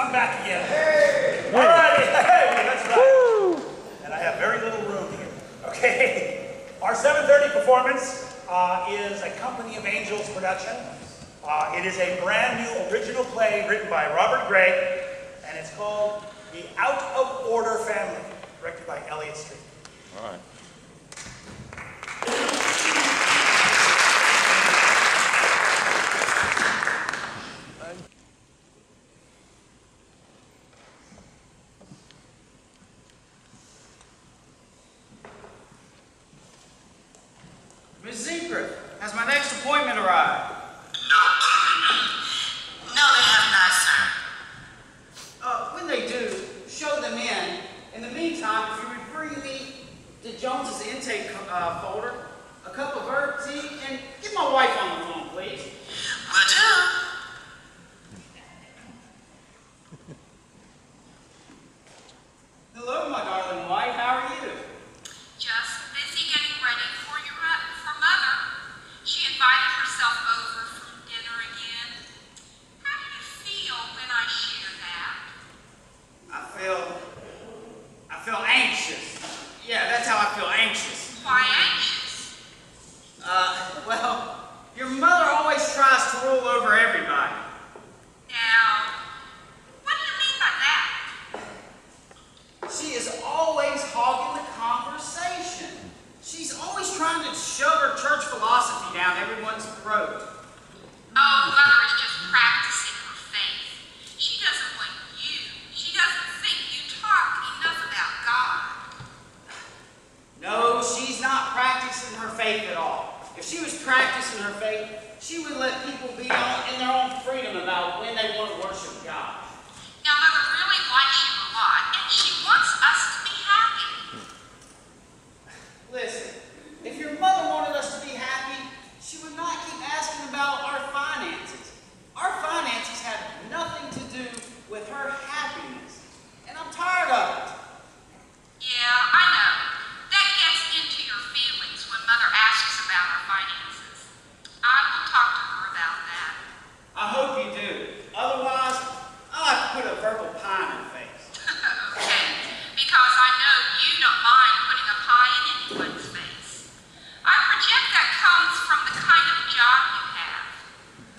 I'm back again. Hey! All righty, hey, that's right. Woo! And I have very little room here. Okay, our 7:30 performance is a Company of Angels production. It is a brand new original play written by Robert Gray, and it's called The Out of Order Family, directed by Elliott Street. All right. Miss Ziegler, has my next appointment arrived? No, they have not, sir. When they do, show them in. In the meantime, if you would bring me to Jones's intake folder, a cup of herb tea, and get my wife on the phone, please. Will do. Hello, my darling wife. How are you? Just busy getting ready for Mother. She invited herself over from dinner again. How do you feel when I share that? I feel anxious. Yeah, that's how I feel anxious. Why anxious? Well, your mother always tries to rule over everybody. Now, what do you mean by that? She is always hogging the conversation. She's always trying to shove her church philosophy down everyone's throat. Oh, Mother is just practicing her faith. She doesn't think you talk enough about God. No, she's not practicing her faith at all. If she was practicing her faith, she would let people be in their own freedom about when they want to worship God. Now, Mother really likes you a lot, and she wants us to be happy. Listen, if your mother wanted us to be happy, she would not keep asking about our finances. Our finances have nothing to do with her happiness, and I'm tired of it. Yeah, I know. That gets into your feelings when Mother asks about our finances. I will talk to her about that. I hope you do. Otherwise, I'll have to put a verbal pie in her face. Okay, because I know you don't mind putting a pie in anyone's face. I project that comes from the kind of job you have.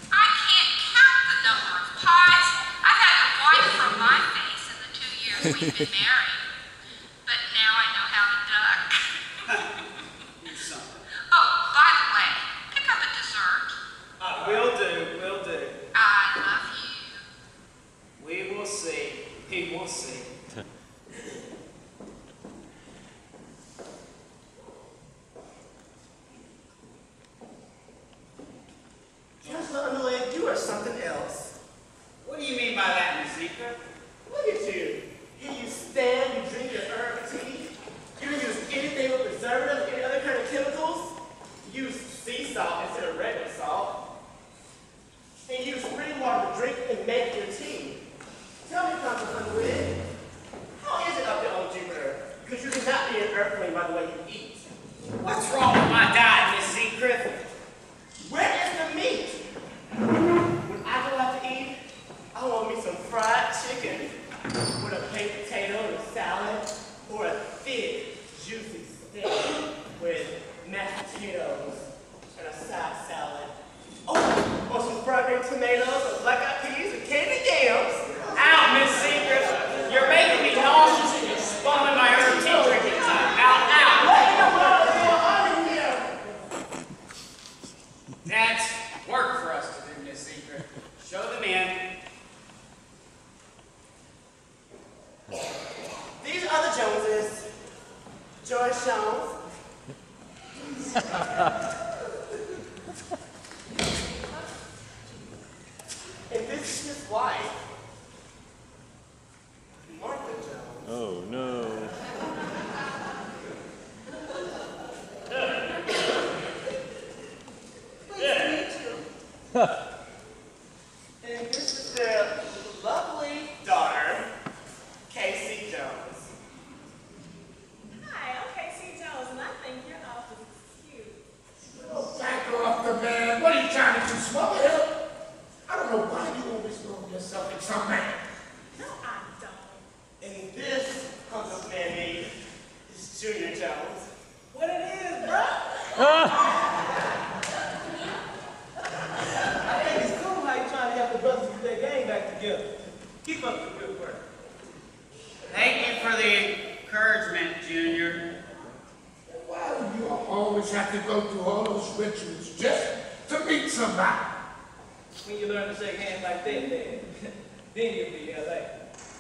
I can't count the number of pies I've had to wipe from my face in the 2 years we've been married. But now I know how to duck. Oh, by the way, pick up a dessert. Will do. I love you. We will see. Just underlay, you are something else. What do you mean by that, Miss Zika? Look at you. Here you stand, you drink your herb tea. You don't use anything with preservatives, any other kind of chemicals. You use sea salt instead of regular salt. And you use spring water to drink and make your tea. Tell me something, Underwood. How is it up there on Jupiter? Because you cannot be an earthling by the way you eat. What's wrong with my diet, Miss Seacrest? Where is the meat? When I go out to eat, I want me some fried chicken with a baked potato and a salad, or a thick, juicy steak with mashed potatoes and a side salad. Oh, or some fried green tomatoes and black-eyed peas and candied yams. Out, Miss Seacrest! You're making me nauseous and you're spoiling my herb tea drinking time. Out! That's work for us to do, Miss Seacrest. Show them in. These are the Joneses. George Jones. And this is his wife, Keep up the good work. Thank you for the encouragement, Junior. Why do you always have to go through all those rituals just to meet somebody? When you learn to shake hands like that, then you'll be LA.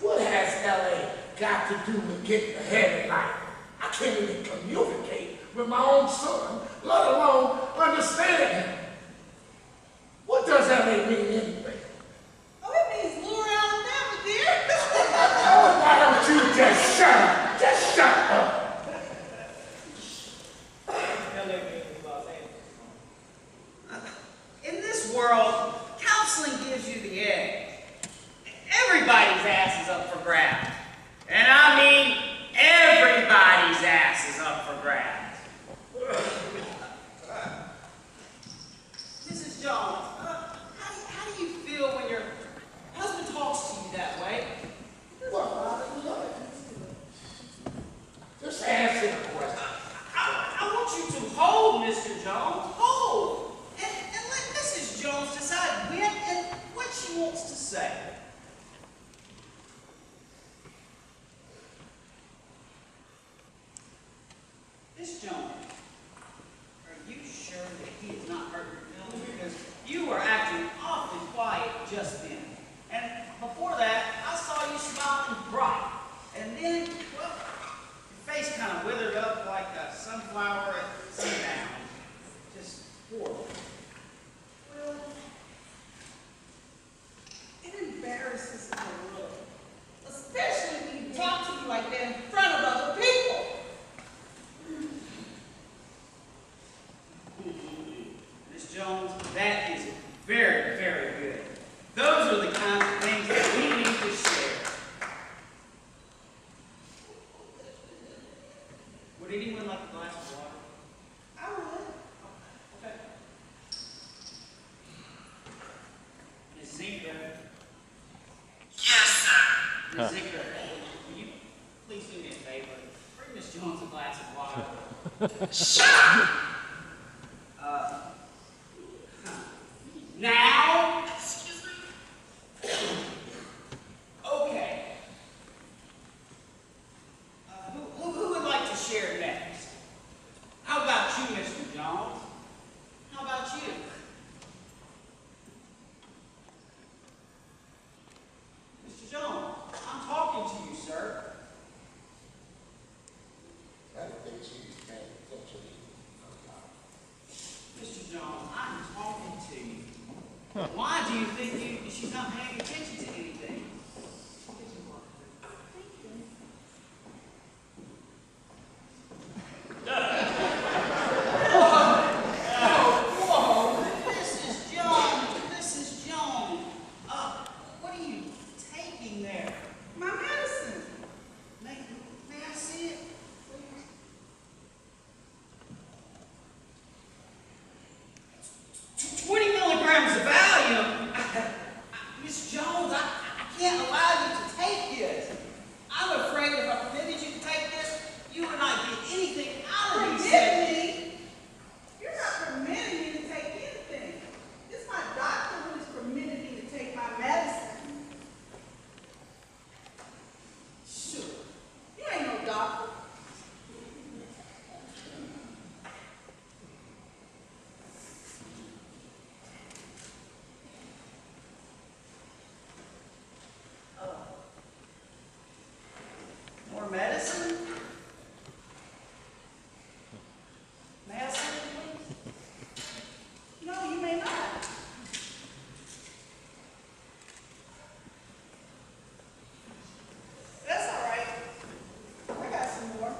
What has LA got to do with getting ahead in life? I can't even communicate with my own son, let alone understand him. What does LA mean anyway? Oh, it means Lure, Alabama, dear. Why don't you just shut up? Just shut up. LA means Los Angeles. In this world, counseling gives you the edge. Everybody's ass is up for grabs. And I mean everybody's ass is up for grabs. Mrs. Jones, how do you feel when your husband talks to you that way? Well, just answer the question. I want you to hold Mr. Jones. Hold. And let Mrs. Jones decide when and what she wants to say. Miss Jones, are you sure that he is not hurt your feelings? Because you were acting awfully quiet just then. And before that, I saw you smiling bright. And then, well, your face kind of withered up like a sunflower at sundown. Just horrible. Well, it embarrasses me a little. Especially when you talk to me like that in front of other people. Miss Jones, that is very, very good. Those are the kinds of things that we need to share. Would anyone like a glass of water? I would. Okay. Ms. Zinker. Yes, sir. Ms. Zinker, will you please do me a favor? Bring Miss Jones a glass of water. Sure. Now? Excuse me? Okay. Who would like to share next? How about you, Mr. Jones? How about you? Mr. Jones, I'm talking to you, sir. I don't think she's paying attention. Mr. Jones, I'm talking to you. Why do you think she's not paying attention to anything? Whoa, Mrs. Jones, what are you taking there? My medicine. May I see it, please? 20 milligrams of Valium? Miss Jones, I can't allow you to take this. I'm afraid if I permitted you to take this, you would not get anything out of these Permit things. me? You're not permitting me to take anything. It's my doctor who has permitted me to take my medicine. Sure. You ain't no doctor. More medicine? May I see it, please? No, you may not. That's all right. I got some more.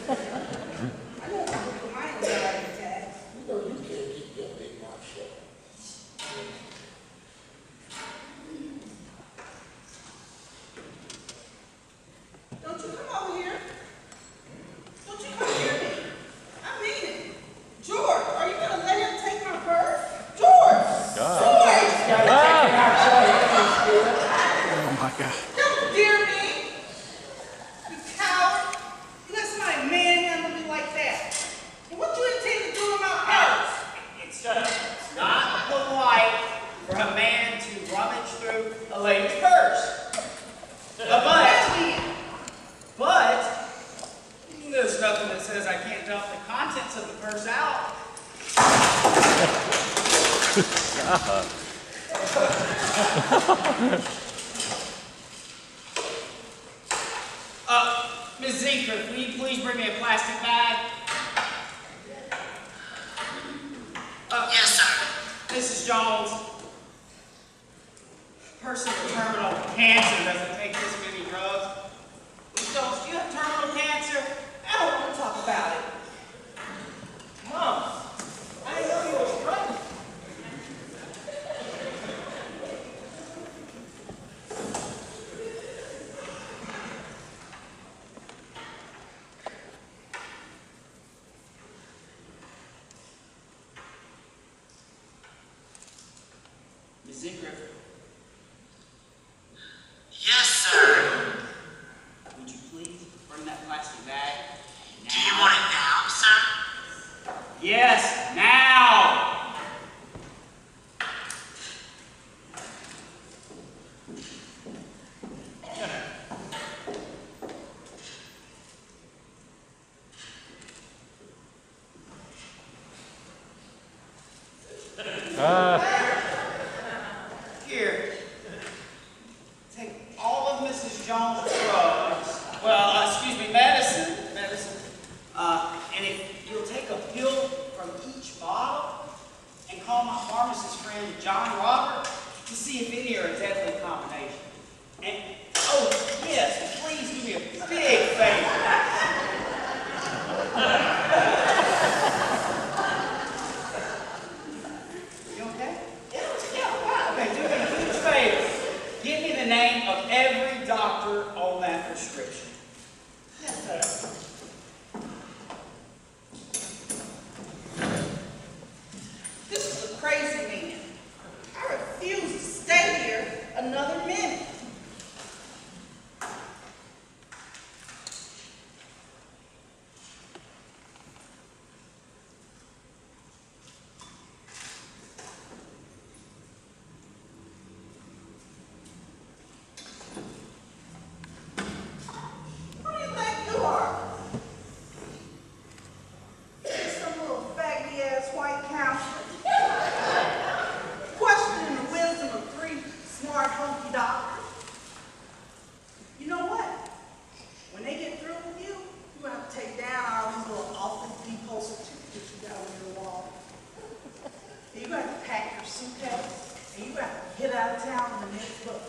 I know what to do for my anxiety attacks. You know you can't keep your big mouth shut. Don't you come over here. Don't you come near me. I mean it. George, are you going to let him take my purse? George! George! Don't dare me! You coward! You let somebody manhandle me like that. And what you intend to do with my purse? It's not polite for a man to rummage through a lady's purse. Ms. Zinker, will you please bring me a plastic bag? Yes, sir. Mrs. Jones, a person with terminal cancer doesn't take this many drugs. Ms. Jones, do you have terminal cancer? I don't want to talk about it. Mom, I didn't know you were pregnant. Ms. Zinker, Yes, sir. would you please bring that plastic bag now? Do you want it now, sir? Yes, now! Here, take all of Mrs. Jones' drugs, well, excuse me, medicine, and if you'll take a pill from each bottle and call my pharmacist friend John Robert to see if any are a deadly combination. And, oh, yes, please do me a big favor. You okay? Yeah. Okay, do me a huge favor. Give me the name of every doctor on that prescription. Yes, sir. This is a crazy man. I refuse to stay here another minute. Who do you think you are? Some little faggy-ass white counselor. Questioning the wisdom of three smart, hunky doctors. You know what? When they get through with you, you have to take down all these little Office Depot certificates you got on your wall. And you have to pack your suitcase, and you have to get out of town in the next bus.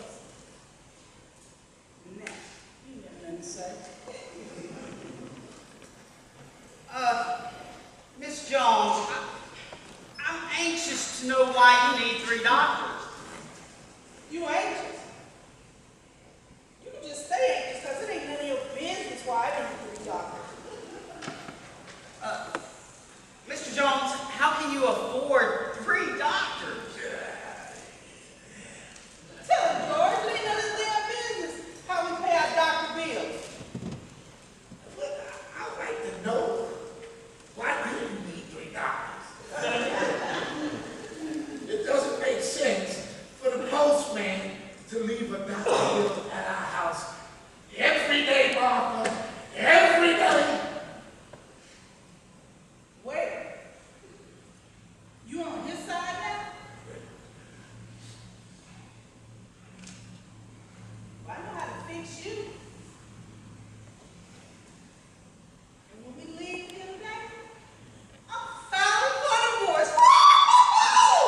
Now, you got nothing to say. Miss Jones, I'm anxious to know why you need 3 doctors. You anxious? You can just stay anxious because it ain't none of your business why I don't 3 doctors. Mr. Jones, how can you afford 3 doctors? Tell him, George, it ain't none of his damn business how we pay our doctor bills. But I'd like to know, why do you need 3 doctors? It doesn't make sense for the postman to leave a doctor bill at our house every day, Martha, every day. Where? You on his side now? Well, I know how to fix you. And when we leave here today, I'm filing for divorce. Woo!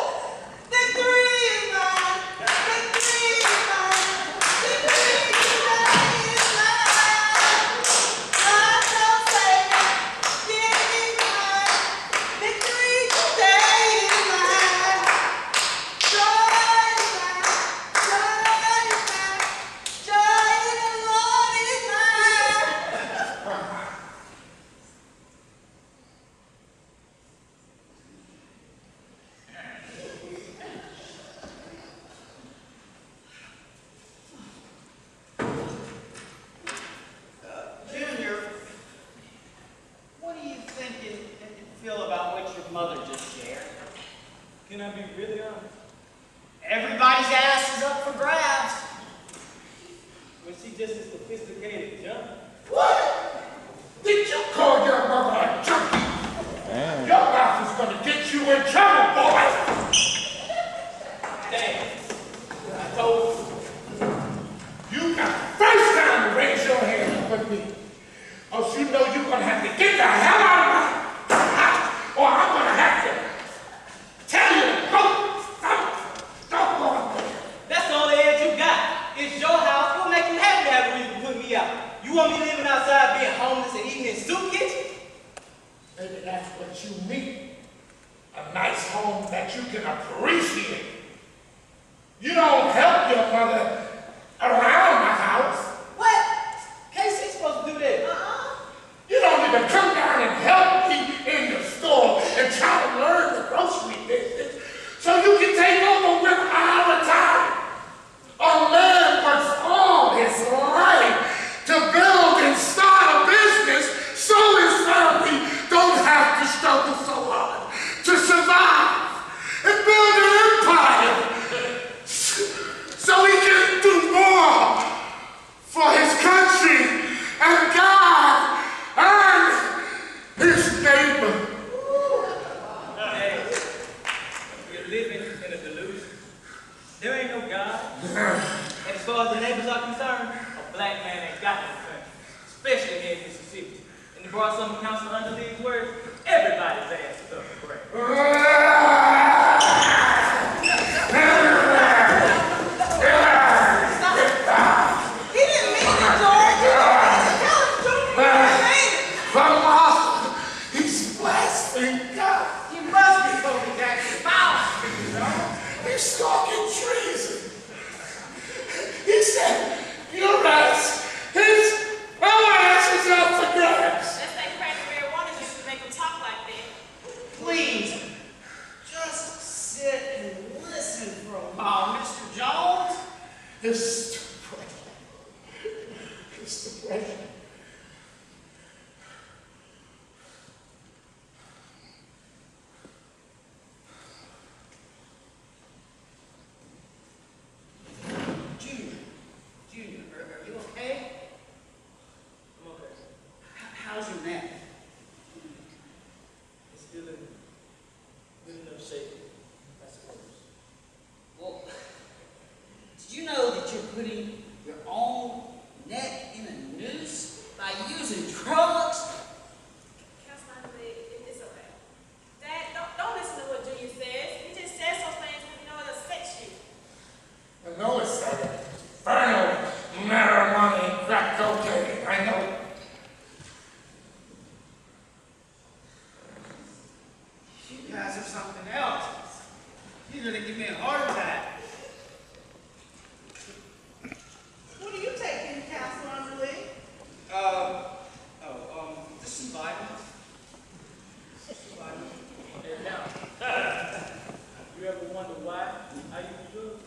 Victory is mine. Victory is mine. Victory today is mine. God don't say, give me mine. Victory today is mine. Joy is mine. Joy is mine. Joy in the Lord to me. Oh, you know you're going to have to get the hell out of my house, or I'm going to have to tell you to go. Don't go up there. That's the only edge you got. It's your house. It'll make you happy to have a reason to put me out. You want me living outside being homeless and eating in soup kitchen? Maybe that's what you need. A nice home that you can appreciate. You don't help your mother around the house. What? Casey's supposed to do that. You don't even come down and help me in the store and try to learn the grocery business so you can take over when I retire. A man works all his life to build and start a business so his family don't have to struggle so hard to survive and build an empire so he can do more for his country and God and his neighbor. Hey, you're living in a delusion. There ain't no God. And as far as the neighbors are concerned, a black man ain't got no country, especially here in Mississippi. And to borrow some counsel under these words, everybody's ass is up for grabs. He didn't mean it, George. Tell him, Junior. He's blaspheming God. You must be Kobe Jackson. Foul. He's talking treason. He said, your ass, our ass is up for grabs. That's that crack marijuana used to make them talk like that. Please, just sit and listen for a while, Mr. Jones. Mr. President. Mr. President. Junior, are you okay? I'm okay. How's your neck? It's still in no shape, I suppose. Well, did you know that you're putting your own neck in a noose by using drugs? Councilman, it's okay. Dad, don't listen to what Junior says. He just says those things when you know it affects you. I know it's that infernal marijuana and crack cocaine. I know it. You guys are something else. You're gonna give me a heart attack. What are you taking, Councilman Lee? Just some vitamins. Hey, now, you ever wonder why I use drugs?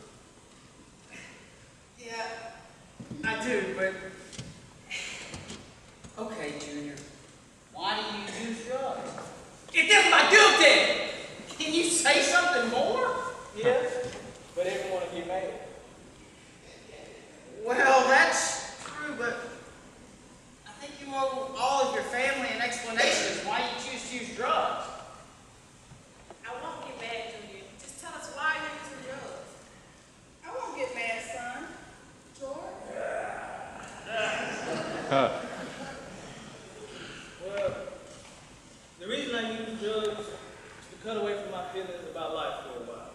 Yeah, I do, but... Okay, Junior. Why do you use drugs? If that's my guilty! Can you say something more? Yeah, but everyone will get mad. Well, that's true, but I think you owe all of your family an explanation as why you choose to use drugs. I won't get mad, Junior. Just tell us why you're using drugs. I won't get mad, son. George? Well, the reason I use drugs is to cut away from my feelings about life for a while.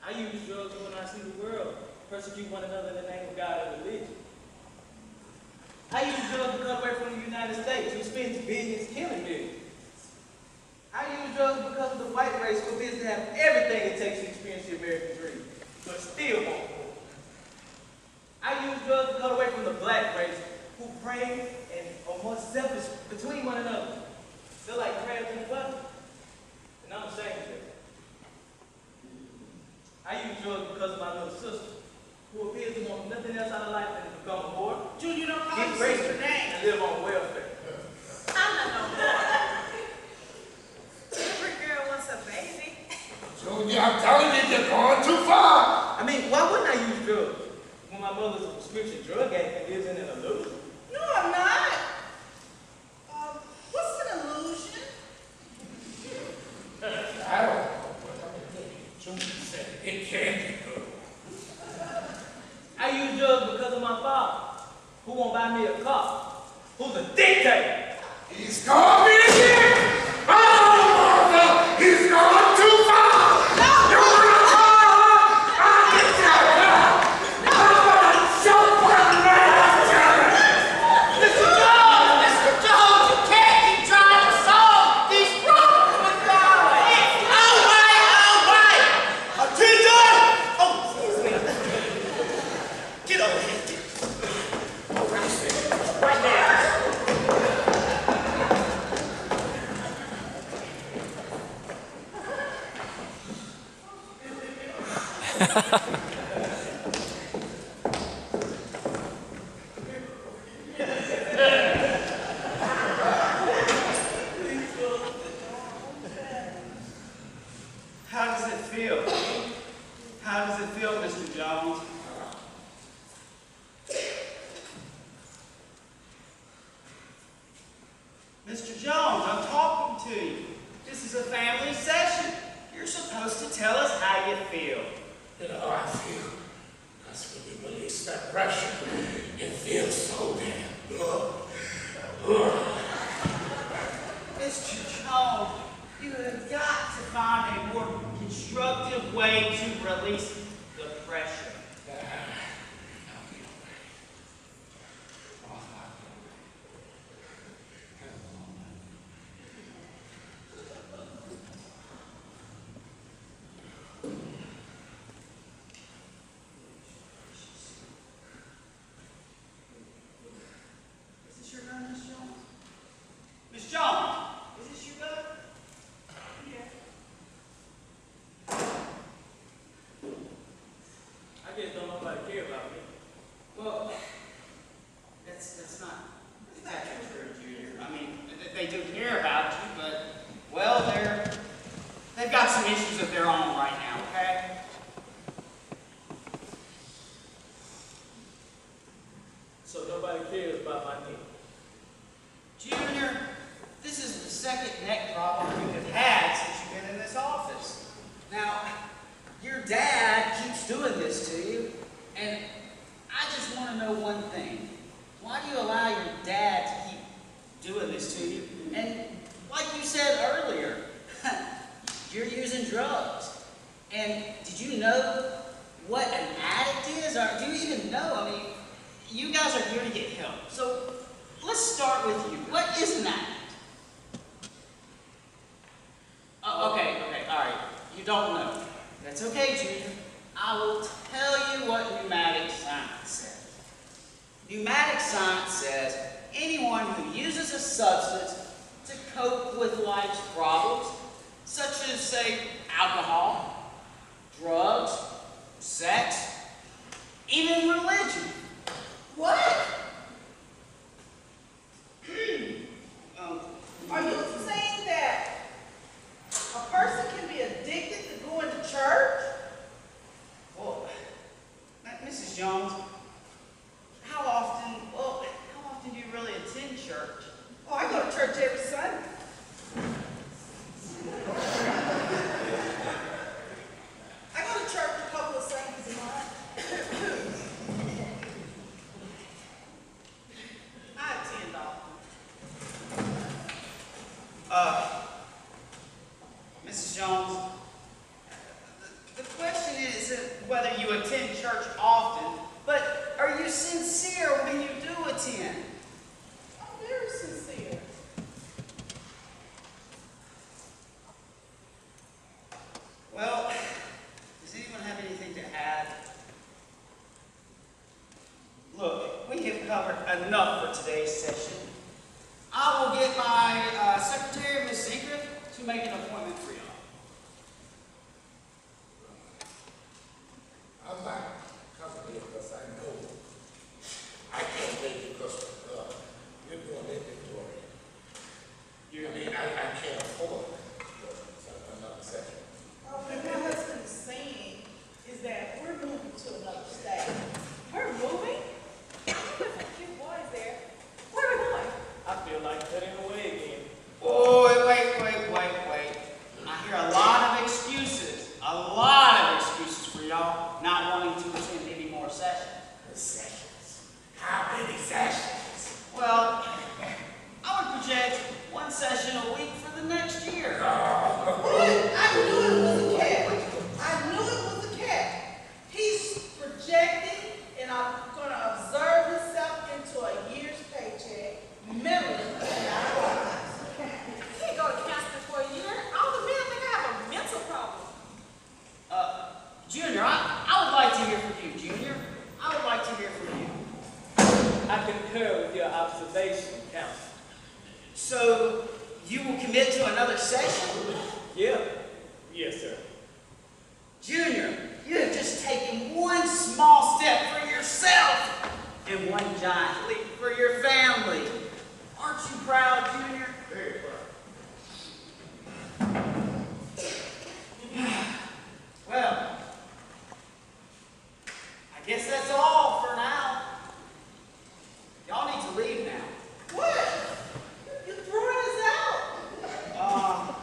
I use drugs when I see the world persecute one another in the name of God and religion. I use drugs to cut away from the United States, who spends billions killing millions. I use drugs because of the white race who appears to have everything it takes to experience the American dream, but still won't. I use drugs to cut away from the black race who pray and are more selfish between one another. They're like crabs in the bucket. And I'm ashamed of it. I use drugs because of my little sister, who appears to want nothing else out of life than to become a whore, Junior, don't call get your pregnant, sister name. and live on welfare. I'm not no more. Every girl wants a baby. Junior, I'm telling you, you're going too far. I mean, why wouldn't I use drugs when my mother's a prescription drug addict and lives in an illusion? No, I'm not. What's an illusion? I don't know. Junior said it can't be good. I use drugs because of my father, Who won't buy me a cup? Who's a dictator? He's gone again! Oh, Martha! He's gone too far! You wanna call? I'll get that girl! I'm gonna choke her man, Jerry! Mr. Jones, you can't keep trying to solve these problems with violence. All right. Attendant! Oh, excuse me. Get over here. Right now. How does it feel? How does it feel, Mr. Jones? Mr. Jones, I'm talking to you. This is a family session. You're supposed to tell us how you feel. You know how I feel. That's when you release that pressure. It feels so damn good. Mr. Jones, you have got to find a more constructive way to release the pressure. Is this your gun, Miss Jones? Miss Jones, is this your gun? I just don't know nobody care about me. Well, that's not exactly true, Junior. I mean, they do care about you, but, well, they've got some issues of their own right now, okay? So nobody cares about my knee. Junior, this is the second neck problem you have had since you've been in this office. Now, your dad keeps doing this to you, and I just want to know one thing. Why do you allow your dad to keep doing this to you? And like you said earlier, you're using drugs. And did you know what an addict is? Or do you even know? I mean, you guys are here to get help. So let's start with you. What is an addict? Okay, all right. You don't know. That's okay, Junior. I will tell you what pneumatic science says. Pneumatic science says anyone who uses a substance to cope with life's problems, such as, say, alcohol, drugs, sex, even religion. What? Are you saying that a person can be addicted to going to church? Well, Mrs. Jones, how often do you really attend church? Oh, I go to church every Sunday. I go to church a couple of Sundays a month. I attend often. Mrs. Jones, the question isn't whether you attend church often, but are you sincere when you do attend? I'm very sincere. Well, does anyone have anything to add? Look, we have covered enough for today's session. I will get my secretary, Miss Ingrid, to make an appointment for y'all. I'm not coming here because I know I can't make it because you're doing inventory. I mean, I can't afford another session. What my husband is saying is that we're moving to another state. We're moving? There's a cute boys there. Where are we going? I feel like cutting away again. Oh, wait. I hear a lot of excuses for y'all not wanting to attend any more sessions. Sessions. How many sessions? Well, I would project one session a week for the next year. What? I knew it was a cat. I knew it was a cat. He's projecting, and I'm going to observe himself into a year's paycheck. Meridian. You can't go to counseling for a year. All the men think I have a mental problem. Junior, I would like to hear from you, Junior. I would like to hear from you. I concur with your observation, Counselor. So, you will commit to another session? Yeah. Yes, sir. Junior, you have just taken one small step for yourself and one giant leap for your family. Aren't you proud, Junior? Very proud. Well, I guess that's all for now. Y'all need to leave now. What? You're throwing us out?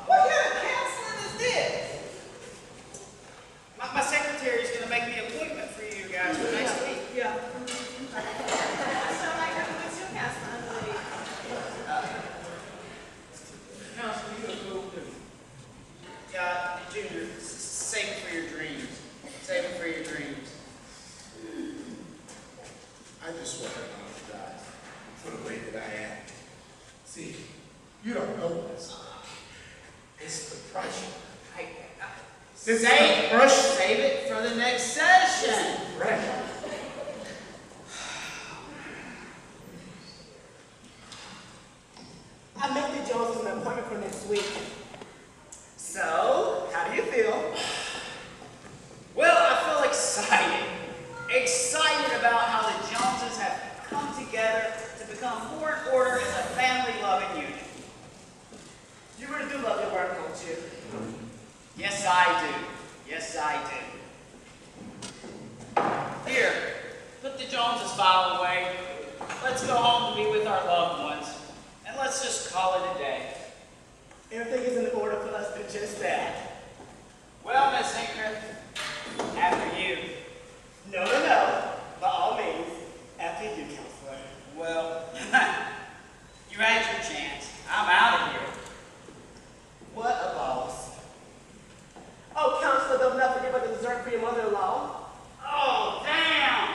What kind of counseling is this? My secretary is going to make me an appointment for you guys for next week. Yeah. I sound like I'm with your counselor, I believe. Counselor, you a cool dude. Junior, save it for your dreams. Save it for your dreams. I just want to apologize for the way that I act. See, you don't know this. It's the pressure. Save it for the next session. Pressure. I made the Joneses an appointment for next week. So, how do you feel? Well, I feel excited. Excited about how the Joneses have come together to become more in order as a family-loving unit. You really do love your work, don't you? Yes, I do. Yes, I do. Here, put the Joneses file away. Let's go home to be with our loved ones. And let's just call it a day. Everything is in order for us to just that. Well, Miss Hinkner, after you. No, no, no. By all means, after you, Counselor. Well, you had your chance. I'm out of here. What a boss. Oh, Counselor, don't not forget about the dessert for your mother-in-law. Oh, damn!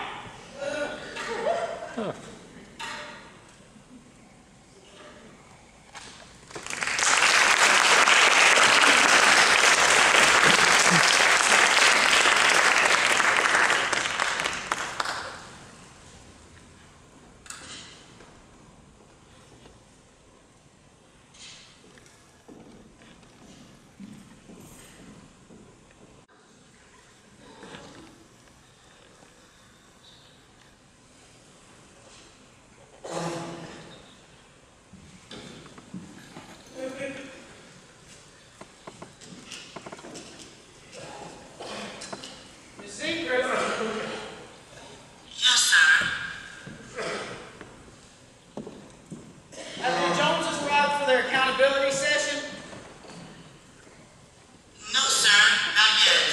Miss Hinkner, Yes, sir. have the Joneses arrived for their accountability session? No, sir. Not yet.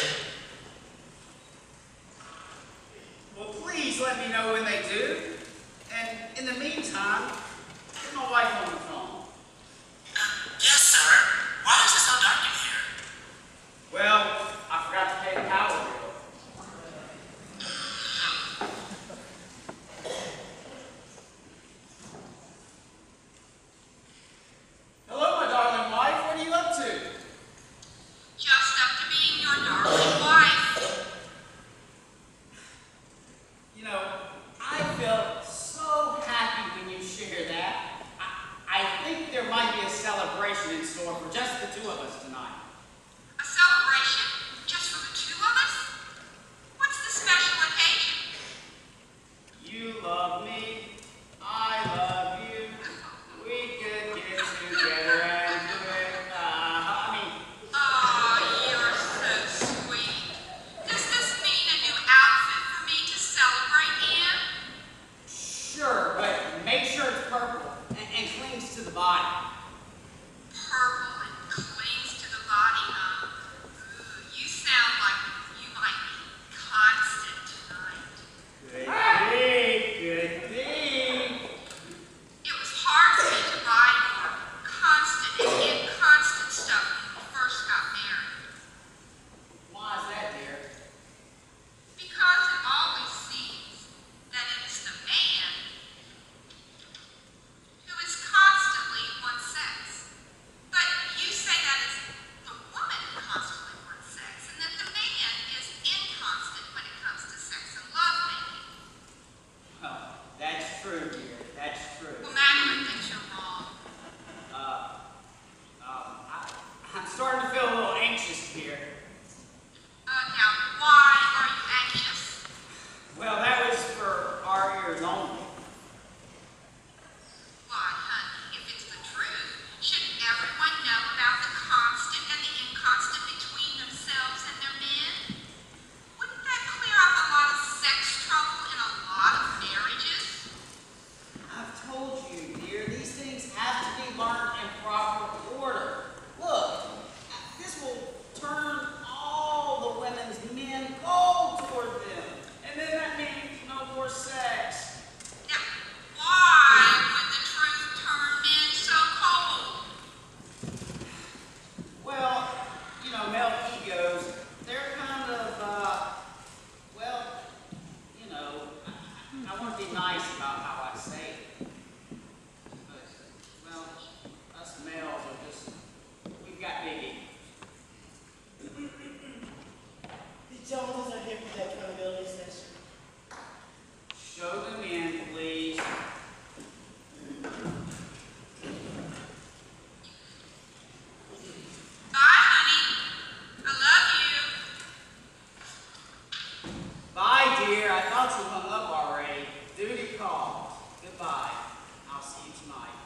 Well, please let me know when they do. And in the meantime, get my wife on the phone. Yes, sir. Why is it so dark in here? Well, I forgot to pay the power bill. Hello, my darling wife. What are you up to? Just up to being your darling wife. You know, I felt so happy when you shared that. I think there might be a celebration in store for just the two of us tonight. A celebration just for the two of us? What's the special occasion? You love me, I love you. We could get together and do it. Oh, you're so sweet. Does this mean a new outfit for me to celebrate in? Sure, but make sure it's purple and clings to the body. Purple and clings to the body, huh? Ooh, you sound like you might be constant tonight. Good day, good be nice about how I say it. But, well, us males are just, we've got big egos. The Joneses are here for that accountability session. Show them in, please. Bye, honey. I love you. Bye, dear. I thought you hung up already. Duty called. Goodbye. I'll see you tonight.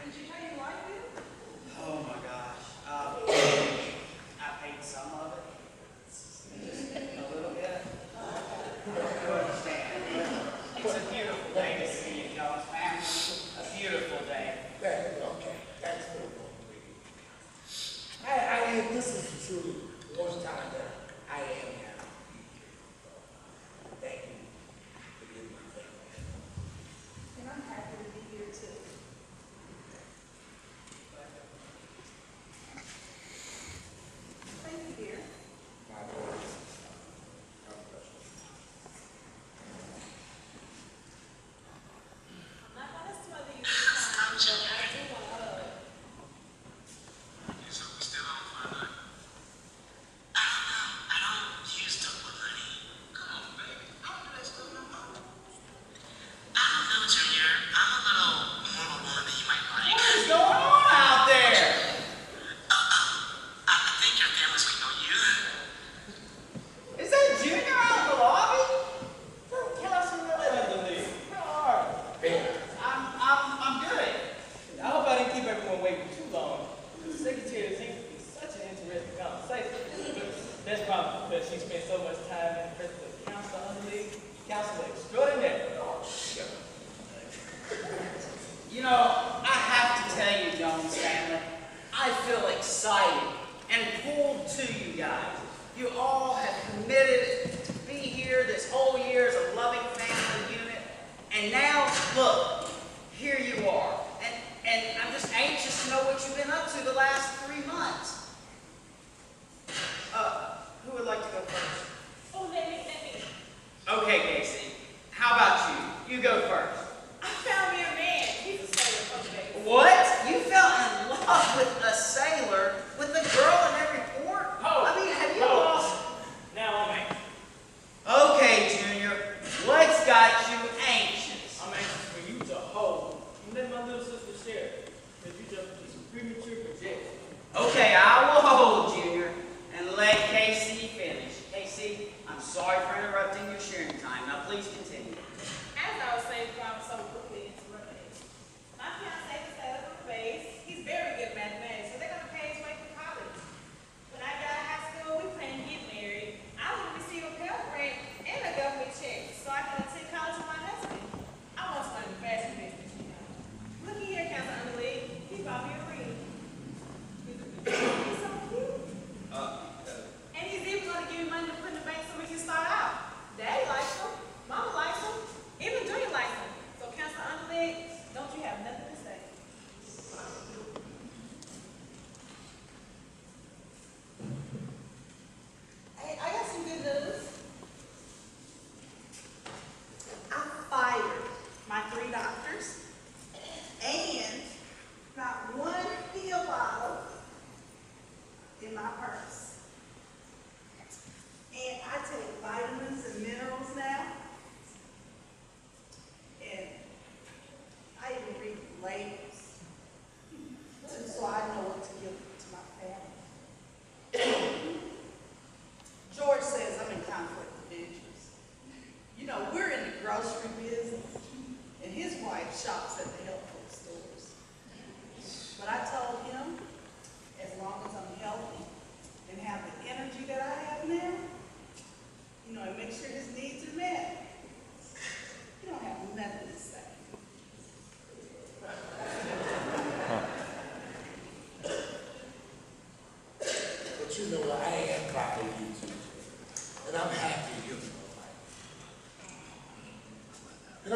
Did you know you like it? Oh my gosh. I paid some of it. Just a little bit. You understand. It's a beautiful day to see you, Jones family. A beautiful day. Okay, that's good. This is truly the most time that I am now. Thank you for being my family. And I'm happy to be here too. Thank you, dear. My boys. I'm not gonna smother you this time, but I do want to hug. So we still on for a night? I don't know. I don't use double honey. Come on, baby. I don't do that stuff no more. I don't know, Junior. I'm a little more of a woman than you might like. What is going on out there? I think your family's waiting on you. Is that Junior out in the lobby? Councilman Underly. How are you? I'm good. I hope I didn't keep everyone waiting too long. The secretary seems to be such an interesting conversation. That's probably because she spent so much time in the presence of council underling, council extraordinary. You know, I have to tell you, Jones family, I feel excited and pulled to you guys. You all have committed to be here this whole year as a loving family unit. And now, look, here you are. And I'm just anxious to know what you've been up to the last 3 months. Who would like to go first? Oh, let me. Okay, Casey. How about you? You go first. I found me a man. He's a sailor from Vegas. What? You fell in love with a sailor, with a girl in every port? Oh, I mean, have you oh. lost? Now I'm anxious. Okay, Junior. What's got you anxious? I'm anxious for you to hold. And let my little sister share. Because you just do some premature projections. Okay, I will hold, Junior, and let Casey finish. Casey, I'm sorry for interrupting your sharing time. Now, please continue. As I was saying,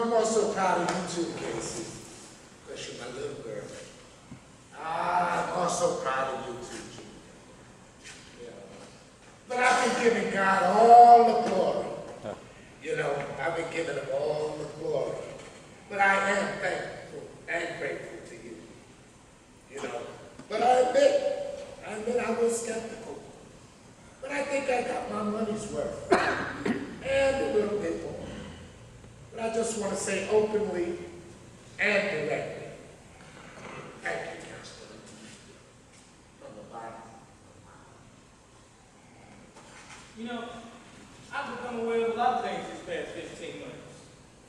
I'm also proud of you too, Casey, because you're my little girl. I'm also proud of you too, Junior. Yeah. But I've been giving God all the glory. You know, I've been giving him all the glory. But I am thankful and grateful to you. You know, but I admit I was skeptical. But I think I got my money's worth. And a little bit more. But I just want to say openly and directly, thank you, Counselor. From the bottom of my heart. You know, I've become aware of a lot of things these past 15 months.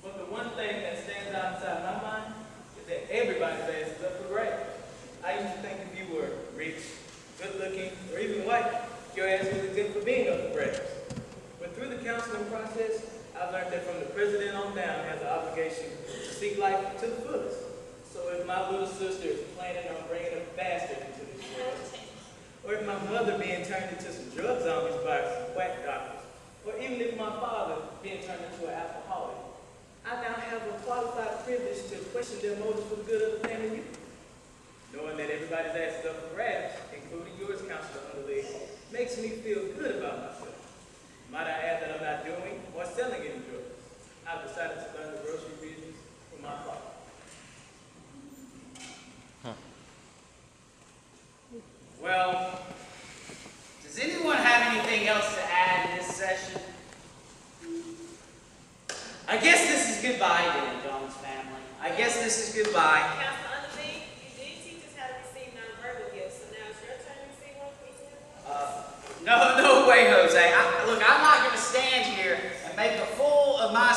But the one thing that stands out inside my mind is that everybody's ass is up for grabs. I used to think if you were rich, good looking, or even white, your ass was exempt for being up for grabs. But through the counseling process, I've learned that from the president on down has an obligation to seek life to the fullest. So if my little sister is planning on bringing a bastard into this world, or if my mother being turned into some drug zombies by some whack doctors, or even if my father being turned into an alcoholic, I now have a qualified privilege to question their motives for the good of the family unit. Knowing that everybody's ass is up for grabs, including yours, Counselor Underleg, makes me feel good about myself. Might I add that I'm not doing or selling any drugs. I've decided to learn the grocery business from my father. Well, does anyone have anything else to add in this session? I guess this is goodbye then, Jones family. I guess this is goodbye. Counselor Underling, you did teach us how to receive nonverbal gifts, so now it's your turn to receive one for each other. No way, Jose. Look, I'm not going to stand here and make a fool of my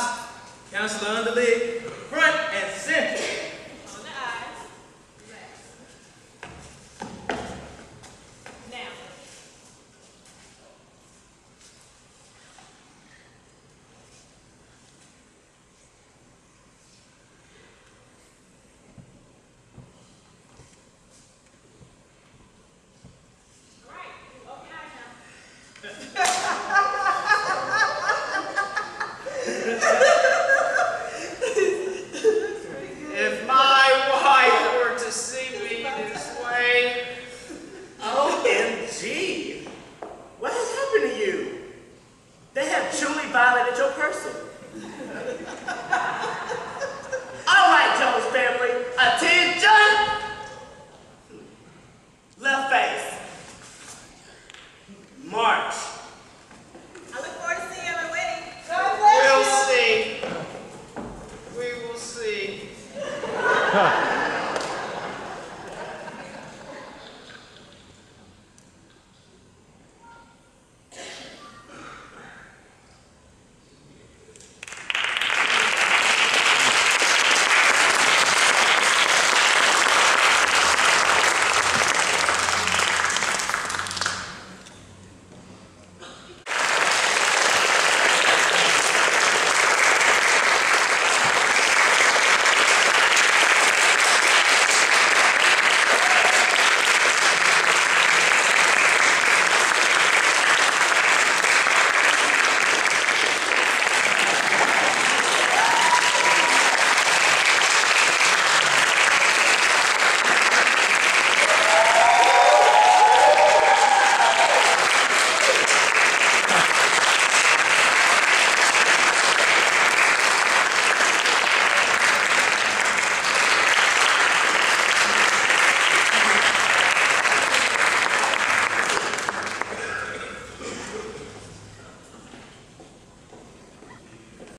Counselor Underleg, front and center. On the eyes. Relax. Now. All right, open your eyes now. If my wife were to see me this way, OMG! What has happened to you? They have truly violated your person. All right, Jones family, attention! Left face. March. I look forward to seeing you at my wedding. we'll see. We will see.